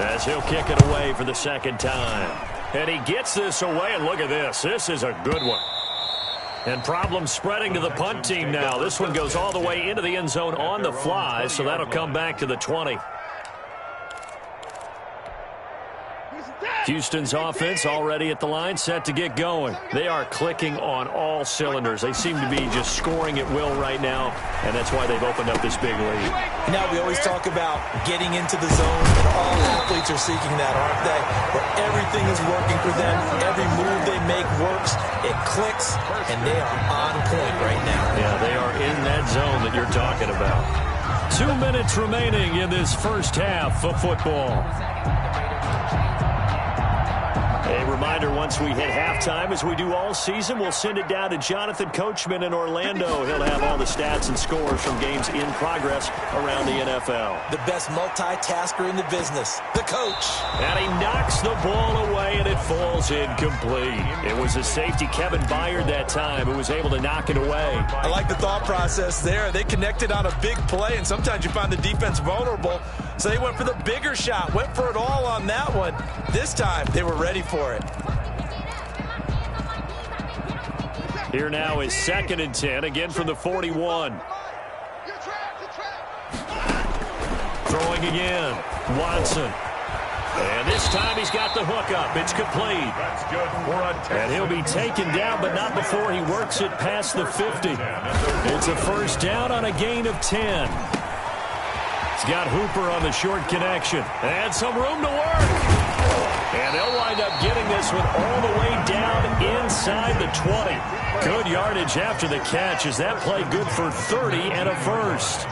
As he'll kick it away for the second time. And he gets this away, and look at this. This is a good one. And problems spreading to the punt team now. This one goes all the way into the end zone on the fly, so that'll come back to the 20. Houston's offense already at the line, set to get going. They are clicking on all cylinders. They seem to be just scoring at will right now, and that's why they've opened up this big lead. Now, we always talk about getting into the zone, and all athletes are seeking that, aren't they? Where everything is working for them. Every move they make works. It clicks, and they are on point right now. Yeah, they are in that zone that you're talking about. 2 minutes remaining in this first half of football. A reminder, once we hit halftime, as we do all season, we'll send it down to Jonathan Coachman in Orlando. He'll have all the stats and scores from games in progress around the NFL. The best multitasker in the business, the coach. And he knocks the ball away, and it falls incomplete. It was a safety, Kevin Byard, that time, who was able to knock it away. I like the thought process there. They connected on a big play, and sometimes you find the defense vulnerable. So they went for the bigger shot, went for it all on that one. This time, they were ready for it. Here now is 2nd and 10, again from the 41. Throwing again, Watson. And this time he's got the hook up. It's complete. That's good for a and he'll be taken down, but not before he works it past the 50. It's a first down on a gain of 10. He's got Hooper on the short connection. And some room to work. And they'll wind up getting this one all the way down inside the 20. Good yardage after the catch. Is that play good for 30 and a first?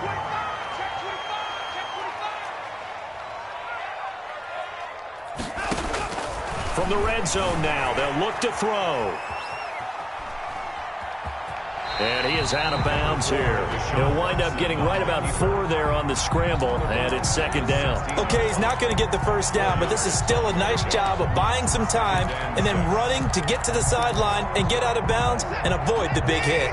From the red zone now, they'll look to throw. And he is out of bounds here. He'll wind up getting right about 4 there on the scramble, and it's 2nd down. Okay, he's not going to get the first down, but this is still a nice job of buying some time and then running to get to the sideline and get out of bounds and avoid the big hit.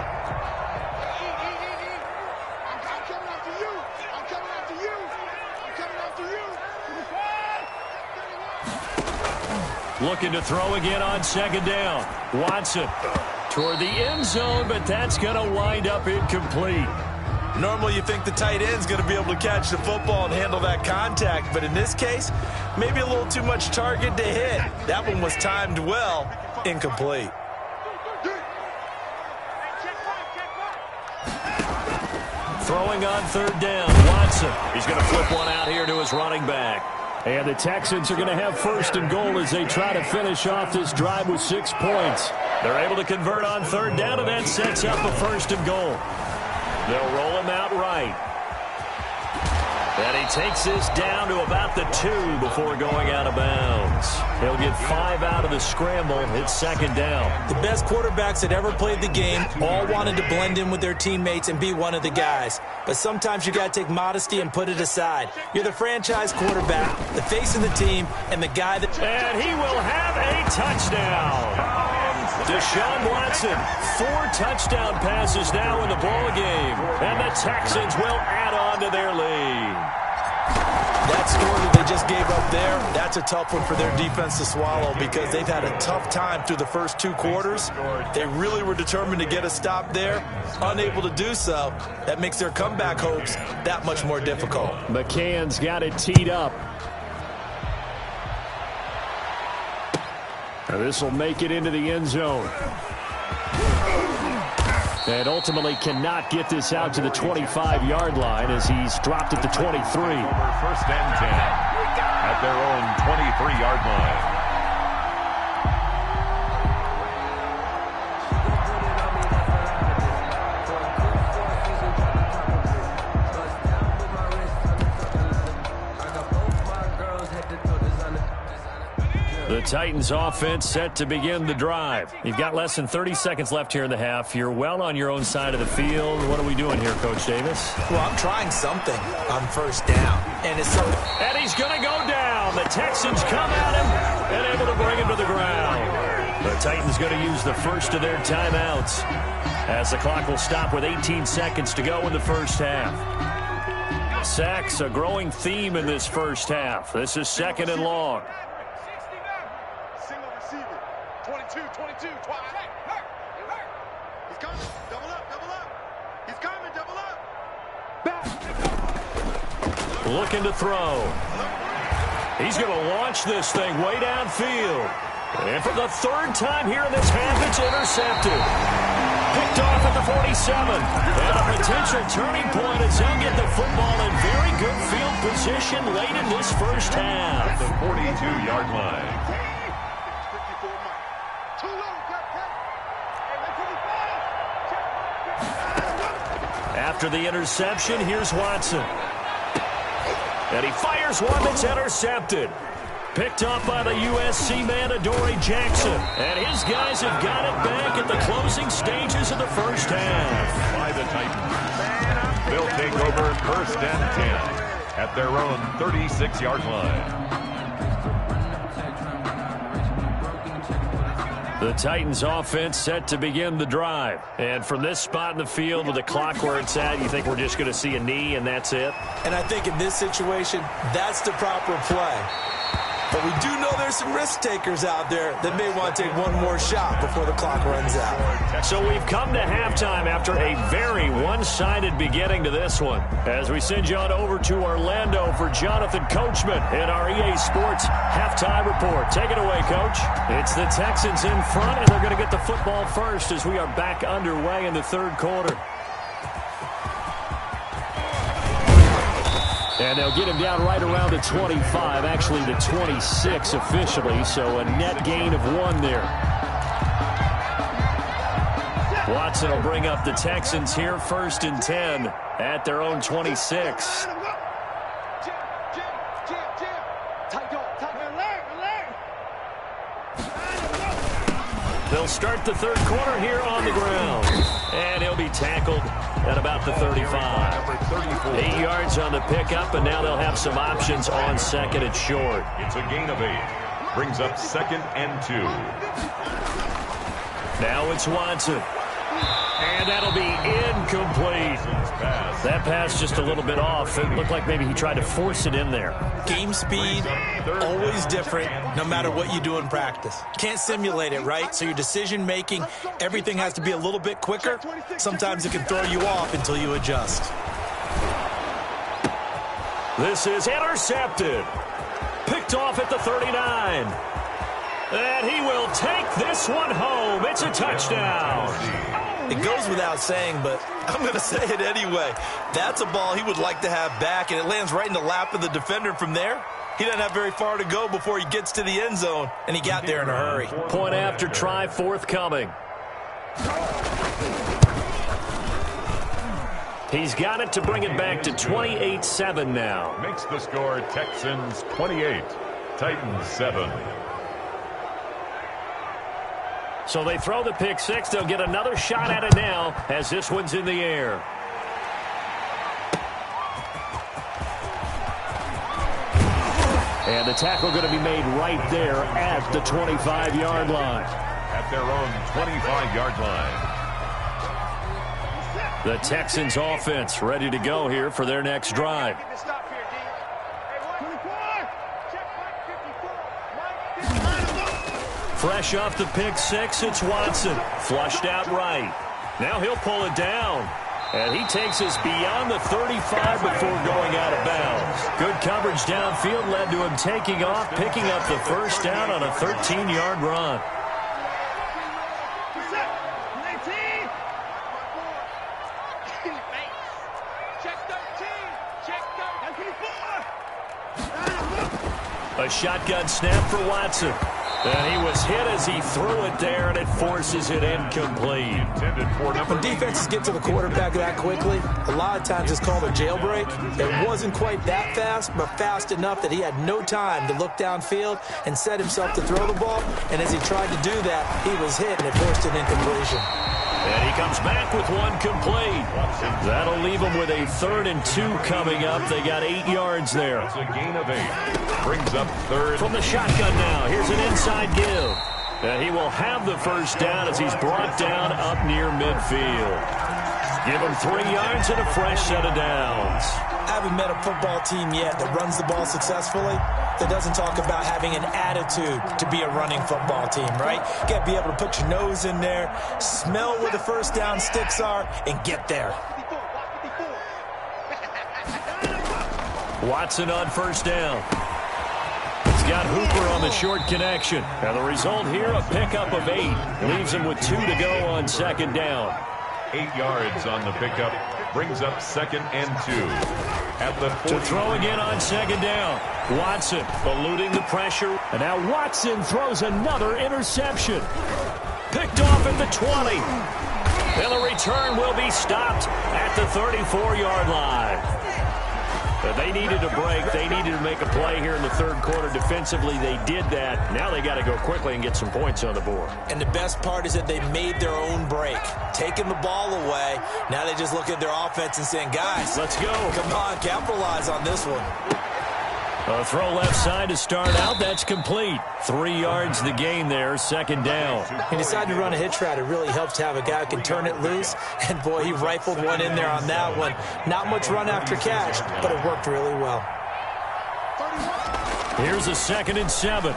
Looking to throw again on 2nd down. Watson toward the end zone, but that's going to wind up incomplete. Normally you think the tight end's going to be able to catch the football and handle that contact, but in this case, maybe a little too much target to hit. That one was timed well, incomplete. Throwing on 3rd down, Watson. He's going to flip one out here to his running back. And the Texans are going to have 1st and goal as they try to finish off this drive with 6 points. They're able to convert on 3rd down, and that sets up a 1st and goal. They'll roll him out right. And he takes this down to about the 2 before going out of bounds. He'll get 5 out of the scramble. It's 2nd down. The best quarterbacks that ever played the game all wanted to blend in with their teammates and be one of the guys. But sometimes you got to take modesty and put it aside. You're the franchise quarterback, the face of the team, and the guy that... And he will have a touchdown. Deshaun Watson, 4 touchdown passes now in the ball game. And the Texans will add on to their lead. That score that they just gave up there, that's a tough one for their defense to swallow because they've had a tough time through the first 2 quarters. They really were determined to get a stop there, unable to do so. That makes their comeback hopes that much more difficult. McCann's got it teed up. And this will make it into the end zone. And ultimately cannot get this out to the 25-yard line as he's dropped at the 23. 1st and 10 at their own 23-yard line. The Titans offense set to begin the drive. You've got less than 30 seconds left here in the half. You're well on your own side of the field. What are we doing here, Coach Davis? Well, I'm trying something on 1st down. And it's something. And he's going to go down. The Texans come at him and able to bring him to the ground. The Titans going to use the first of their timeouts as the clock will stop with 18 seconds to go in the first half. Sacks, a growing theme in this first half. This is 2nd and long. Single receiver. 22, twice. He's coming. Double up. He's coming, double up. Looking to throw. He's going to launch this thing way downfield. And for the 3rd time here in this half, it's intercepted. Picked off at the 47. And a potential turning point as he'll get the football in very good field position late in this first half. At the 42-yard line. After the interception, here's Watson. And he fires one that's intercepted. Picked up by the USC man, Adoree Jackson. And his guys have got it back at the closing stages of the first half. By the Titans. They'll take over 1st and 10 at their own 36-yard line. The Titans offense set to begin the drive. And from this spot in the field with the clock where it's at, you think we're just going to see a knee and that's it? And I think in this situation, that's the proper play. But we do know there's some risk takers out there that may want to take one more shot before the clock runs out. So we've come to halftime after a very one-sided beginning to this one. As we send you on over to Orlando for Jonathan Coachman in our EA Sports halftime report. Take it away, Coach. It's the Texans in front, and they're going to get the football first as we are back underway in the 3rd quarter. And they'll get him down right around the 25, actually the 26 officially, so a net gain of 1 there. Watson will bring up the Texans here, 1st and 10 at their own 26. They'll start the 3rd quarter here on the ground. And he'll be tackled at about the 35. 8 yards on the pickup, and now they'll have some options on 2nd and short. It's a gain of 8. Brings up 2nd and 2. Now it's Watson. And that'll be incomplete. That pass just a little bit off. It looked like maybe he tried to force it in there. Game speed, always different, no matter what you do in practice. Can't simulate it, right? So your decision-making, everything has to be a little bit quicker. Sometimes it can throw you off until you adjust. This is intercepted. Picked off at the 39. And he will take this one home. It's a touchdown. It goes without saying, but I'm going to say it anyway. That's a ball he would like to have back, and it lands right in the lap of the defender from there. He doesn't have very far to go before he gets to the end zone, and he got there in a hurry. Point after try forthcoming. He's got it to bring it back to 28-7 now. Makes the score Texans 28, Titans 7. So they throw the pick 6. They'll get another shot at it now as this one's in the air. And the tackle going to be made right there at the 25-yard line. At their own 25-yard line. The Texans offense ready to go here for their next drive. Fresh off the pick 6, it's Watson. Flushed out right. Now he'll pull it down. And he takes us beyond the 35 before going out of bounds. Good coverage downfield led to him taking off, picking up the first down on a 13-yard run. A shotgun snap for Watson. And he was hit as he threw it there, and it forces it incomplete. When defenses get to the quarterback that quickly, a lot of times it's called a jailbreak. It wasn't quite that fast, but fast enough that he had no time to look downfield and set himself to throw the ball. And as he tried to do that, he was hit, and it forced an incompletion. And he comes back with one complete. That'll leave him with a 3rd and 2 coming up. They got 8 yards there. It's a gain of 8. Brings up 3rd. From the shotgun now. Here's an inside give. And he will have the first down as he's brought down up near midfield. Give him 3 yards and a fresh set of downs. I haven't met a football team yet that runs the ball successfully that doesn't talk about having an attitude to be a running football team, right? You got to be able to put your nose in there, smell where the first down sticks are, and get there. Watson on first down. He's got Hooper on the short connection. And the result here, a pickup of 8. Leaves him with 2 to go on second down. 8 yards on the pickup. Brings up 2nd and 2. At the 40. To throw again on second down. Watson eluding the pressure. And now Watson throws another interception. Picked off at the 20. And the return will be stopped at the 34-yard line. They needed a break. They needed to make a play here in the third quarter. Defensively, they did that. Now they got to go quickly and get some points on the board. And the best part is that they made their own break. Taking the ball away. Now they just look at their offense and saying, guys, let's go. Come on, capitalize on this one. A throw left side to start out. That's complete. 3 yards the gain there, second down. He decided to run a hitch route. It really helps to have a guy who can turn it loose. And, boy, he rifled one in there on that one. Not much run after catch, but it worked really well. Here's a 2nd and 7.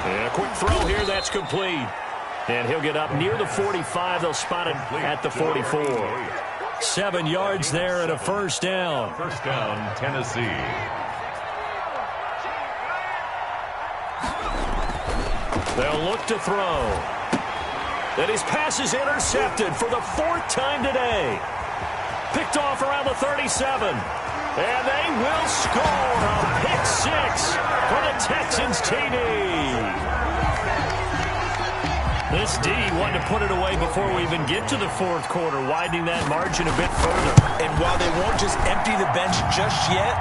And a quick throw here. That's complete. And he'll get up near the 45. They'll spot it at the 44. 7 yards there and a first down. First down, Tennessee. They'll look to throw. And his pass is intercepted for the 4th time today. Picked off around the 37. And they will score a pick 6 for the Texans TD. This D wanted to put it away before we even get to the 4th quarter, widening that margin a bit further. And while they won't just empty the bench just yet,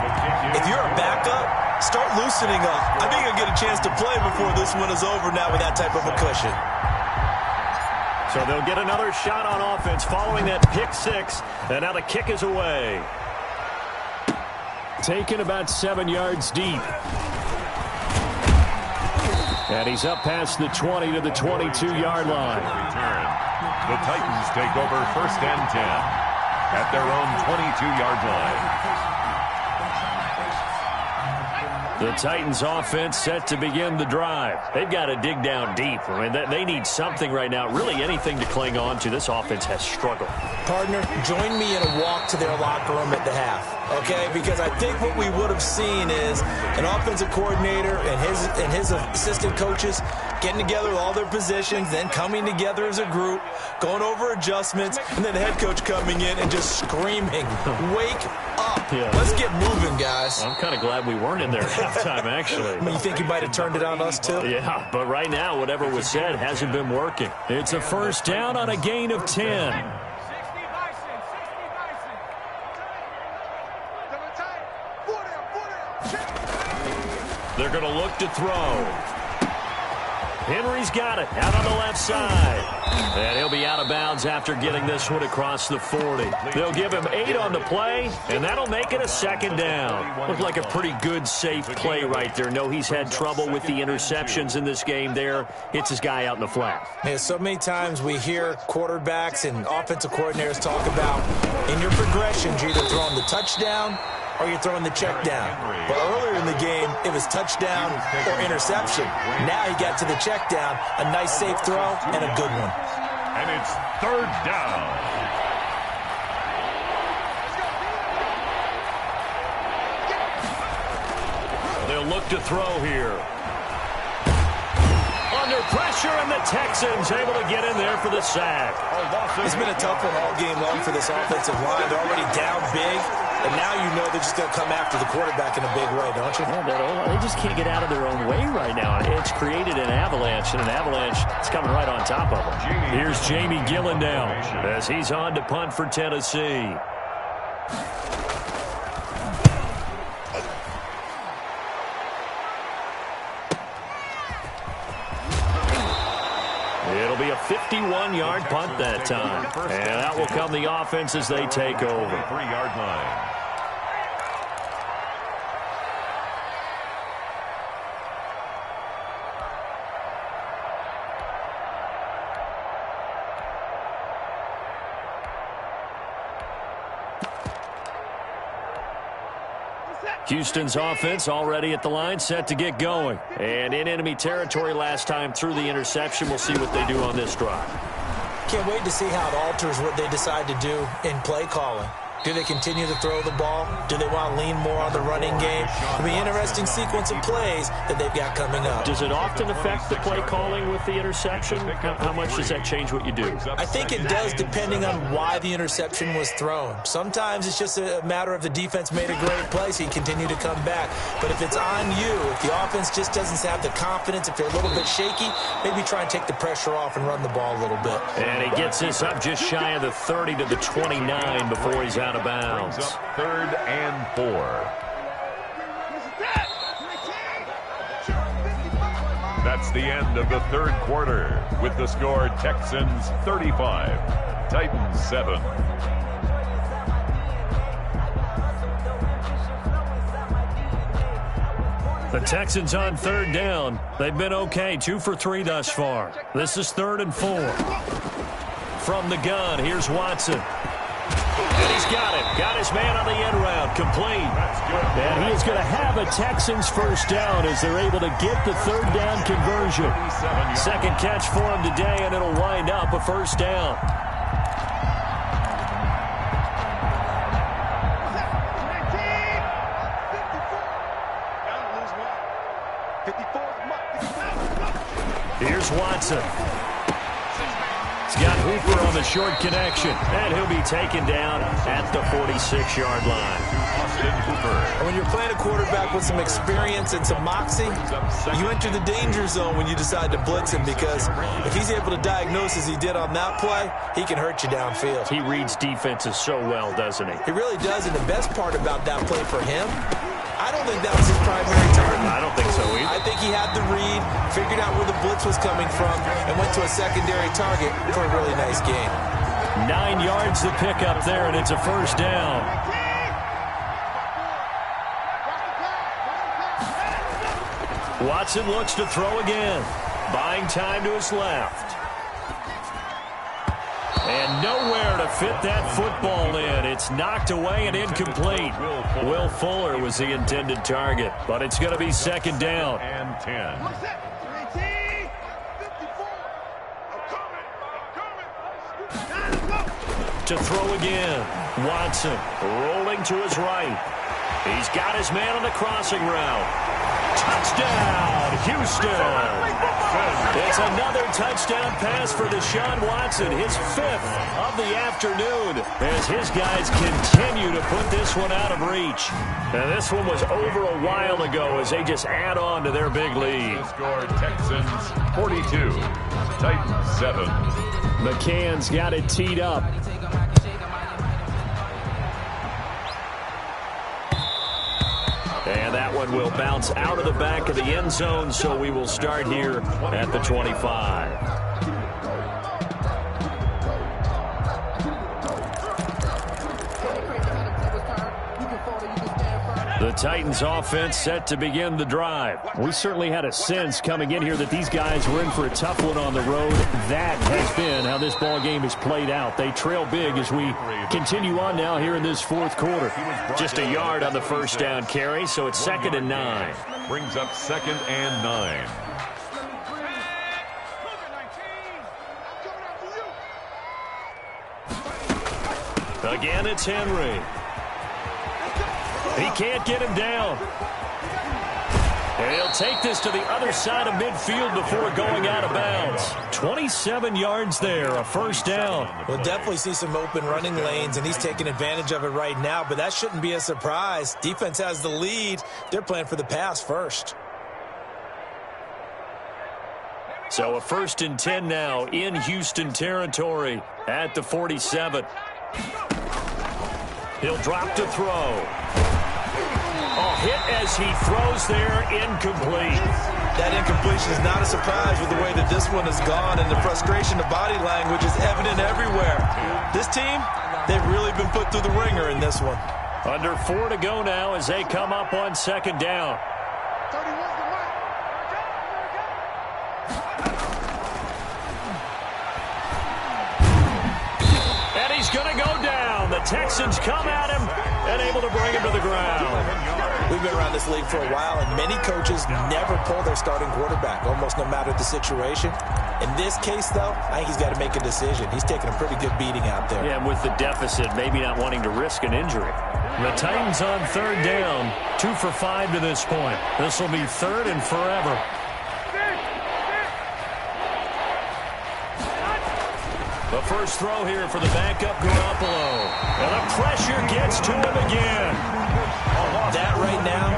if you're a backup, start loosening up. I think you'll get a chance to play before this one is over now with that type of a cushion. So they'll get another shot on offense following that pick 6, and now the kick is away. Taken about 7 yards deep. And he's up past the 20 to the 22-yard line. Return. The Titans take over 1st and 10 at their own 22-yard line. The Titans offense set to begin the drive. They've got to dig down deep. I mean, they need something right now, really anything to cling on to. This offense has struggled. Partner, join me in a walk to their locker room at the half, okay? Because I think what we would have seen is an offensive coordinator and his assistant coaches getting together with all their positions, then coming together as a group, going over adjustments, and then the head coach coming in and just screaming, wake up. Yeah. Let's get moving, guys. I'm kind of glad we weren't in there at halftime, actually. I mean, you think you might have turned it on us, too? Yeah, but right now, whatever was said hasn't been working. It's a first down on a gain of 10. They're going to look to throw. Henry's got it out on the left side. And he'll be out of bounds after getting this one across the 40. They'll give him 8 on the play, and that'll make it a second down. Looked like a pretty good, safe play right there. No, he's had trouble with the interceptions in this game there. Hits his guy out in the flat. Yeah, so many times we hear quarterbacks and offensive coordinators talk about in your progressions, you're either throwing the touchdown or you're throwing the check down. But earlier in the game, it was touchdown or interception. Now he got to the check down, a nice safe throw, and a good one. And it's 3rd down. They'll look to throw here. Under pressure, and the Texans able to get in there for the sack. It's been a tough one all game long for this offensive line. They're already down big. And now you know they're just going to come after the quarterback in a big way, don't you? Yeah, they just can't get out of their own way right now. It's created an avalanche, and an avalanche is coming right on top of them. Here's Jamie Gillen now as he's on to punt for Tennessee. It'll be a 51-yard punt that time. And out will come the offense as they take over. 3-yard line. Houston's offense already at the line, set to get going. And in enemy territory last time through the interception. We'll see what they do on this drive. Can't wait to see how it alters what they decide to do in play calling. Do they continue to throw the ball? Do they want to lean more on the running game? It'll be an interesting sequence of plays that they've got coming up. Does it often affect the play calling with the interception? How much does that change what you do? I think it does, depending on why the interception was thrown. Sometimes it's just a matter of the defense made a great play, so you continue to come back. But if it's on you, if the offense just doesn't have the confidence, if they're a little bit shaky, maybe try and take the pressure off and run the ball a little bit. And he gets this up just shy of the 30 to the 29 before he's out of bounds. Brings up 3rd and 4. That's the end of the 3rd quarter with the score Texans 35, Titans 7. The Texans on 3rd down. They've been okay, 2 for 3 thus far. This is 3rd and 4. From the gun, here's Watson. And he's got it. Got his man on the end round. Complete. And he is going to have a Texans first down as they're able to get the 3rd down conversion. Second catch for him today, and it'll wind up a first down. Here's Watson. He's got Hooper on the short connection, and he'll be taken down at the 46-yard line. When you're playing a quarterback with some experience and some moxie, you enter the danger zone when you decide to blitz him, because if he's able to diagnose as he did on that play, he can hurt you downfield. He reads defenses so well, doesn't he? He really does, and the best part about that play for him, I don't think that was his primary target. I don't think so either. I think he had the read, figured out where the blitz was coming from, and went to a secondary target for a really nice gain. 9 yards to pick up there, and it's a first down. Watson looks to throw again. Buying time to his left. And nowhere to fit that football in. It's knocked away and incomplete. Will Fuller was the intended target, but it's going to be 2nd down. And 10. To throw again. Watson rolling to his right. He's got his man on the crossing route. Touchdown, Houston. It's another touchdown pass for Deshaun Watson, his 5th of the afternoon, as his guys continue to put this one out of reach. And this one was over a while ago as they just add on to their big lead. The score Texans 42, Titans 7. McCann's got it teed up. And that one will bounce out of the back of the end zone, so we will start here at the 25. The Titans offense set to begin the drive. We certainly had a sense coming in here that these guys were in for a tough one on the road. That has been how this ball game has played out. They trail big as we continue on now here in this 4th quarter. Just a yard on the first down carry, so it's 2nd and 9. Brings up 2nd and 9. Again, it's Henry. He can't get him down. And he'll take this to the other side of midfield before going out of bounds. 27 yards there, a first down. We'll definitely see some open running lanes, and he's taking advantage of it right now, but that shouldn't be a surprise. Defense has the lead. They're playing for the pass first. So a 1st and 10 now in Houston territory at the 47. He'll drop to throw. Oh, hit as he throws there, incomplete. That incompletion is not a surprise with the way that this one has gone, and the frustration of body language is evident everywhere. This team, they've really been put through the ringer in this one. Under 4 to go now as they come up on 2nd down. And he's going to go down. The Texans come at him and able to bring him to the ground. We've been around this league for a while, and many coaches never pull their starting quarterback, almost no matter the situation. In this case, though, I think he's got to make a decision. He's taking a pretty good beating out there. Yeah, and with the deficit, maybe not wanting to risk an injury. The Titans on third down, 2 for 5 to this point. This will be third and forever. The first throw here for the backup Garoppolo. And the pressure gets to him again. That right now,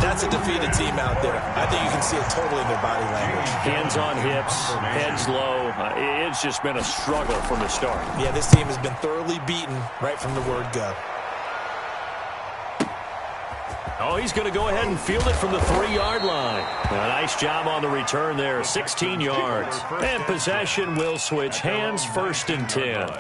that's a defeated team out there. I think you can see it totally in their body language. Hands on hips, heads low. It's just been a struggle from the start. Yeah, this team has been thoroughly beaten right from the word go. Oh, he's going to go ahead and field it from the 3-yard line. A nice job on the return there, 16 yards. And possession will switch hands, 1st and 10.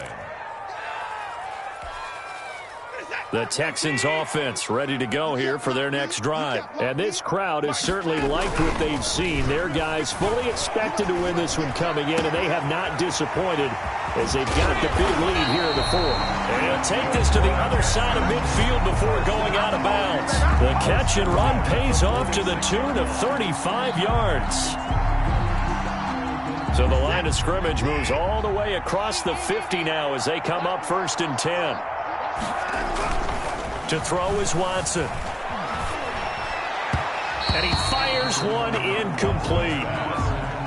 The Texans offense ready to go here for their next drive. And this crowd has certainly liked what they've seen. Their guys fully expected to win this one coming in, and they have not disappointed as they've got the big lead here in the 4th. And he'll take this to the other side of midfield before going out of bounds. The catch and run pays off to the tune of 35 yards. So the line of scrimmage moves all the way across the 50 now as they come up 1st and 10. To throw is Watson. And he fires one incomplete.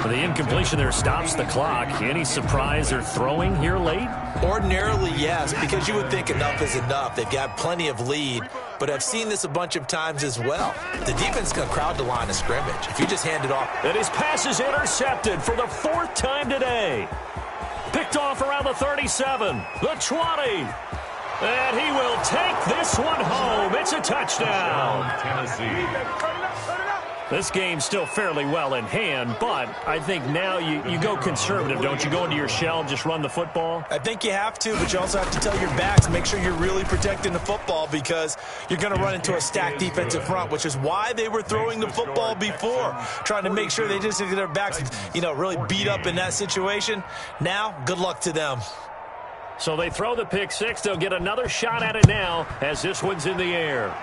The incompletion there stops the clock. Any surprise they're throwing here late? Ordinarily, yes, because you would think enough is enough. They've got plenty of lead, but I've seen this a bunch of times as well. The defense is going to crowd the line of scrimmage. If you just hand it off. And his pass is intercepted for the 4th time today. Picked off around the 37, the 20. And he will take this one home. It's a touchdown. Tennessee. This game's still fairly well in hand, but I think now you go conservative, don't you? Go into your shell and just run the football? I think you have to, but you also have to tell your backs, make sure you're really protecting the football because you're going to run into a stacked defensive front, which is why they were throwing the football before, trying to make sure they just get their backs, really beat up in that situation. Now, good luck to them. So they throw the pick 6. They'll get another shot at it now as this one's in the air.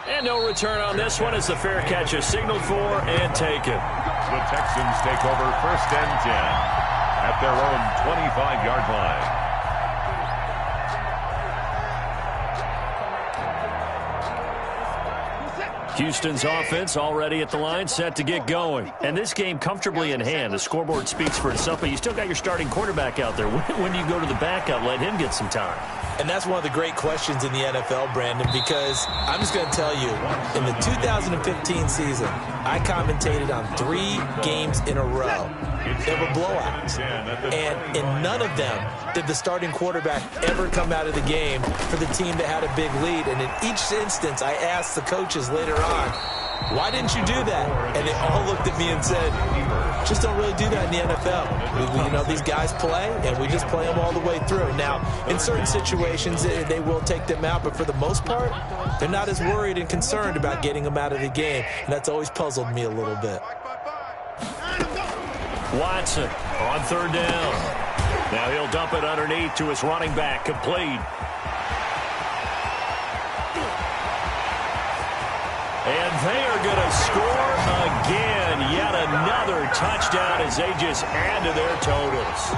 And no return on this one as the fair catch is signaled for and taken. The Texans take over 1st and 10 at their own 25-yard line. Houston's offense already at the line, set to get going. And this game comfortably in hand. The scoreboard speaks for itself, but you still got your starting quarterback out there. When do you go to the backup, let him get some time? And that's one of the great questions in the NFL, Brandon, because I'm just going to tell you, in the 2015 season, I commentated on 3 games in a row. They were blowouts. And in none of them did the starting quarterback ever come out of the game for the team that had a big lead. And in each instance, I asked the coaches later on, why didn't you do that? And they all looked at me and said, just don't really do that in the NFL. These guys play, and we just play them all the way through. Now, in certain situations, they will take them out, but for the most part, they're not as worried and concerned about getting them out of the game, and that's always puzzled me a little bit. Watson on 3rd down. Now he'll dump it underneath to his running back, complete. And they are going to score again. Yet another touchdown as they just add to their totals.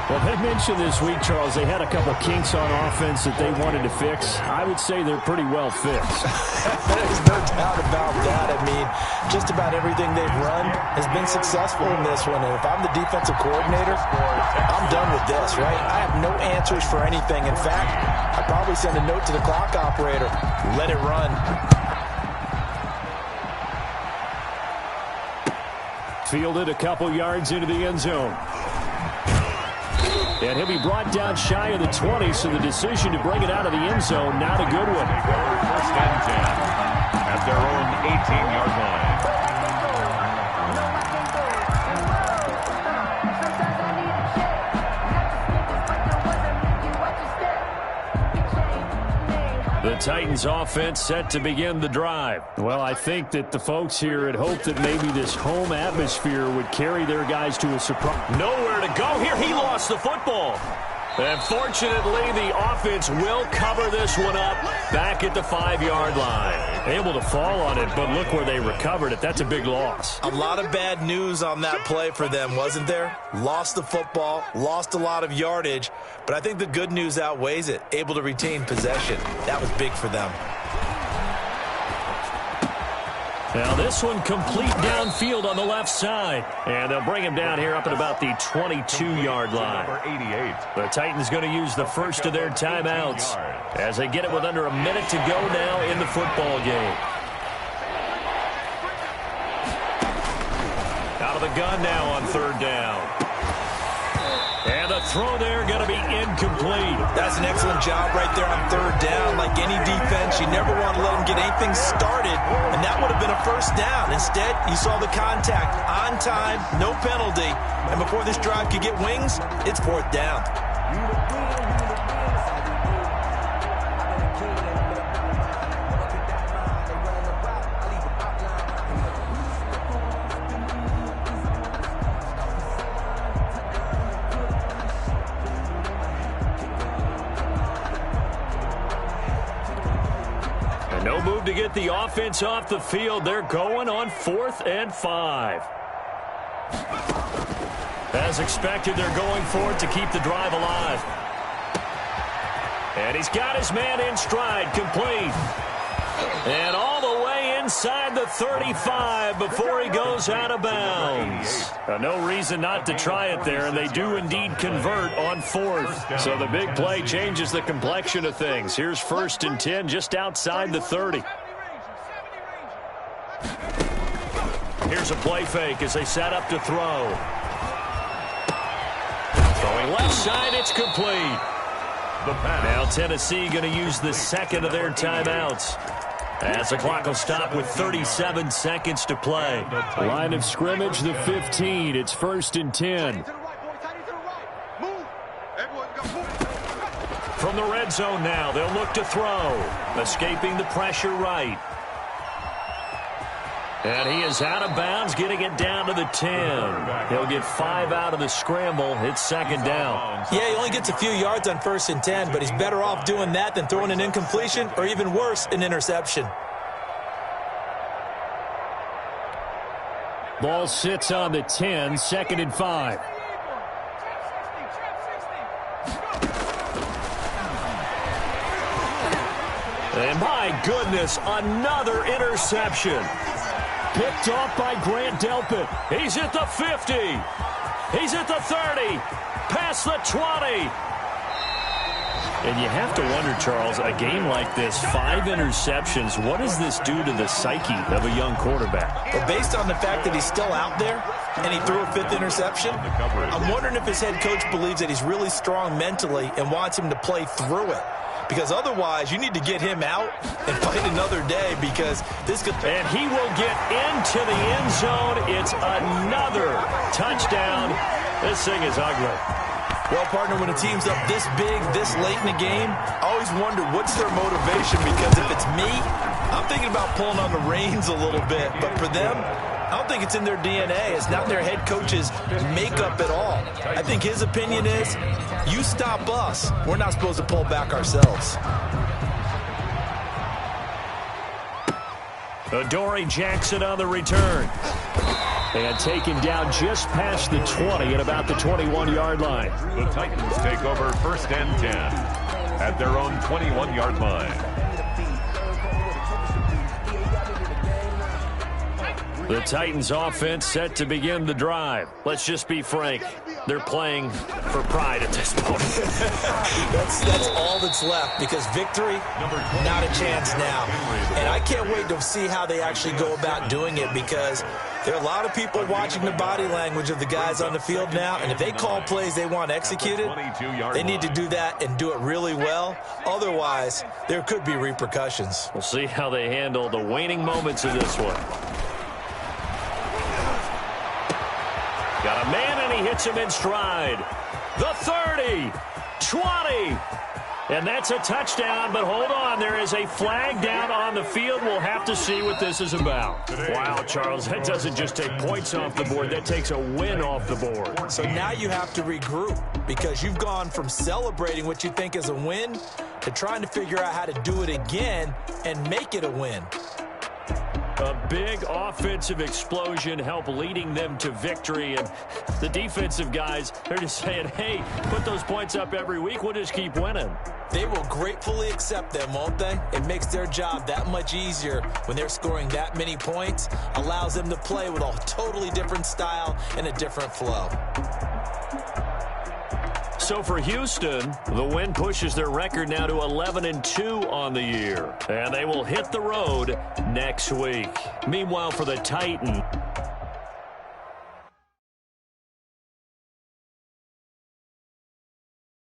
Well, they mentioned this week, Charles, they had a couple kinks on offense that they wanted to fix. I would say they're pretty well fixed. There's no doubt about that. I mean, just about everything they've run has been successful in this one. And if I'm the defensive coordinator, I'm done with this, right? I have no answers for anything. In fact, I'd probably send a note to the clock operator. Let it run. Fielded a couple yards into the end zone. And he'll be brought down shy of the 20, so the decision to bring it out of the end zone, not a good one. 1st and 10 at their own 18-yard line. The Titans offense set to begin the drive. Well, I think that the folks here had hoped that maybe this home atmosphere would carry their guys to a surprise. Nowhere to go here. He lost the football. And fortunately, the offense will cover this one up back at the 5-yard line. Able to fall on it, but look where they recovered it. That's a big loss. A lot of bad news on that play for them, wasn't there? Lost the football, lost a lot of yardage, but I think the good news outweighs it. Able to retain possession. That was big for them. Now this one complete downfield on the left side. And they'll bring him down here up at about the 22-yard line. Number 88. The Titans going to use the first of their timeouts as they get it with under a minute to go now in the football game. Out of the gun now on 3rd down. And the throw there going to be incomplete. That's an excellent job right there on 3rd down. Like any defense, you never want to let them get anything started, and that would have been a first down. Instead, you saw the contact on time, no penalty, and before this drive could get wings, it's 4th down. No move to get the offense off the field. They're going on 4th and 5. As expected, they're going for it to keep the drive alive. And he's got his man in stride, complete. And all the way inside the 35 before he goes out of bounds. No reason not to try it there, and they do indeed convert on 4th. So the big play changes the complexion of things. Here's 1st and 10 just outside the 30. Here's a play fake as they set up to throw. Throwing left side, it's complete. Now Tennessee going to use the second of their timeouts, as the clock will stop with 37 seconds to play. Line of scrimmage, the 15. It's 1st and 10. From the red zone now, they'll look to throw. Escaping the pressure right. And he is out of bounds, getting it down to the 10. He'll get 5 out of the scramble. It's 2nd down. Yeah, he only gets a few yards on 1st and 10, but he's better off doing that than throwing an incompletion or even worse, an interception. Ball sits on the 10, 2nd and 5. And my goodness, another interception. Picked off by Grant Delpit. He's at the 50. He's at the 30. Past the 20. And you have to wonder, Charles, a game like this, 5 interceptions, what does this do to the psyche of a young quarterback? But based on the fact that he's still out there and he threw a 5th interception, I'm wondering if his head coach believes that he's really strong mentally and wants him to play through it. Because otherwise, you need to get him out and fight another day, because this could... And he will get into the end zone. It's another touchdown. This thing is ugly. Well, partner, when a team's up this big, this late in the game, I always wonder what's their motivation, because if it's me, I'm thinking about pulling on the reins a little bit. But for them, I don't think it's in their DNA. It's not their head coach's makeup at all. I think his opinion is, you stop us. We're not supposed to pull back ourselves. Adoree Jackson on the return. And taken down just past the 20 at about the 21-yard line. The Titans take over 1st and 10 at their own 21-yard line. The Titans offense set to begin the drive. Let's just be frank. They're playing for pride at this point. That's all that's left, because victory, not a chance now. And I can't wait to see how they actually go about doing it, because there are a lot of people watching the body language of the guys on the field now, and if they call plays they want executed, they need to do that and do it really well. Otherwise, there could be repercussions. We'll see how they handle the waning moments of this one. Got a man, and he hits him in stride. The 30, 20, And that's a touchdown, but hold on. There is a flag down on the field. We'll have to see what this is about. Wow, Charles, that doesn't just take points off the board. That takes a win off the board. So now you have to regroup because you've gone from celebrating what you think is a win to trying to figure out how to do it again and make it a win. A big offensive explosion helped leading them to victory. And the defensive guys, they're just saying, hey, put those points up every week. We'll just keep winning. They will gratefully accept them, won't they? It makes their job that much easier when they're scoring that many points. Allows them to play with a totally different style and a different flow. So for Houston, the win pushes their record now to 11-2 on the year. And they will hit the road next week. Meanwhile, for the Titans,